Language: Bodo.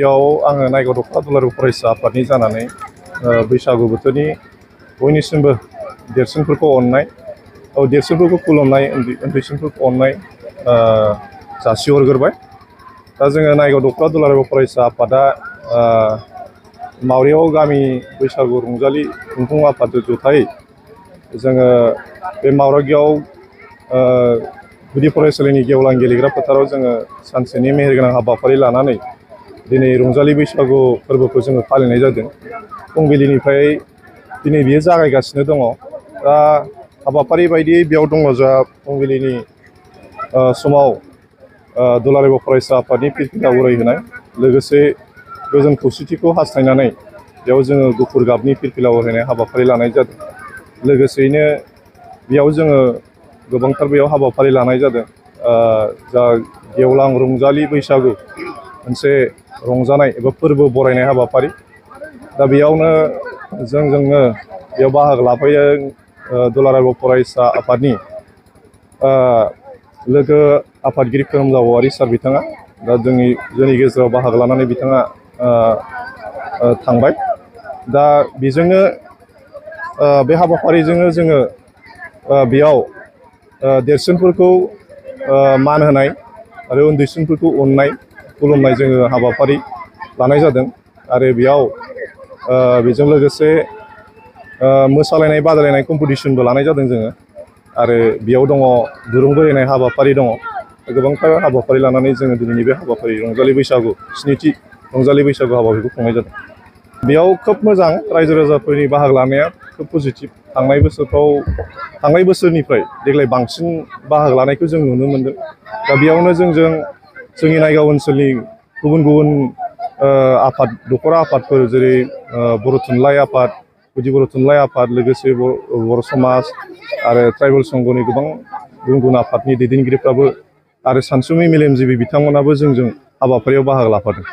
बेयाव आङो नायगाव दख'र दुलाराय फरायसा आफादनि जानानै बैसागु बोथोरनि बयनिसिमबो देरसिनफोरखौ अननाय देरसिनफोरखौ खुलुमनाय उन्दैसिनफोरखौ अननाय जासिहरग्रोबाय। दा जोङो नायगाव दख'र दुलाराय फरायसा आफादा मावरियाव गामि बैसागु रंजालि खुंफुं आफादजों जथायै जोङो बे मावरियाव गुदि फरायसालिनि गेवलां गेलेग्रा फोथाराव जोङो सानसेनि मेहेरगोनां हाबाफारि लानानै दिनै रंजालि बैसागु फोरबोखौ जोङो फालिनाय जादों। फुंबिलिनिफ्राय दिनै बियो जागायगासिनो दङ। दा हाबाफारि बायदियै बेयाव दङ जा फुंबिलिनि समाव दुलाराय फरायसा आफादनि फिरफिला उरायहोनाय, लोगोसे गोजोन खौसेथिखौ हास्थायनानै बेयाव जोङो गुफुर गाबनि फिरफिला उरायहोनाय हाबाफारि लानाय जादों। लोगोसेयैनो बेयाव जोङो गोबांथार बेयाव हाबाफारि लानाय जादों। जा गेवलां रंजालि बैसागु मोनसे रंजानाय एबा फोरबो बरायनाय हाबाफारि। दा बेयावनो जोंजोंनो बेयाव बाहागो लाफैदों दुलाराय फरायसा आफादनि लोगो आफादगिरि खोरोमदाव औवारि सार बिथाङा। दा जोंनि गेजेराव बाहागो लानानै बिथाङा थांबाय। दा बेजोंनो बे हाबाफारिजोंनो जोङो बेयाव देरसिनफोरखौ मान होनाय आरो उन्दैसिनफोरखौ अननाय खुलुमनाय जोङो हाबाफारि लानाय जादों। आरो बेयाव बेजों लोगोसे मोसालायनाय बादायलायनाय कम्पिटिसनबो लानाय जादों जोङो। आरो बेयाव दङ दुरुं बोलायनाय हाबाफारि दङ। गोबांथार हाबाफारि लानानै जोङो दिनैनि बे हाबाफारि रंजालि बैसागु स्निथि रंजालि बैसागु हाबाफारिखौ खुंनाय जादों। बेयाव खोब मोजां रायजो राजाफोरनि बाहागो लानाया खोब पजिटिभ। थांनाय बोसोरनिफ्राय देग्लाय बांसिन बाहागो लानायखौ जों नुनो मोनदों। दा बेयावनो जोंनि नायगाव ओनसोलनि गुबुन गुबुन आफाद दख'रा आफादफोर जेरै बर' थुनलाइ आफाद, गुदि बर' थुनलाइ आफाद, लोगोसे बर' समाज आरो ट्राइबेल संघनि गोबां गुबुन गुबुन आफादनि दैदेनगिरिफ्राबो आरो सानसुमै मेलेमजिबि बिथांमोनाबो जोंजों हाबाफारियाव बाहागो लाफादों।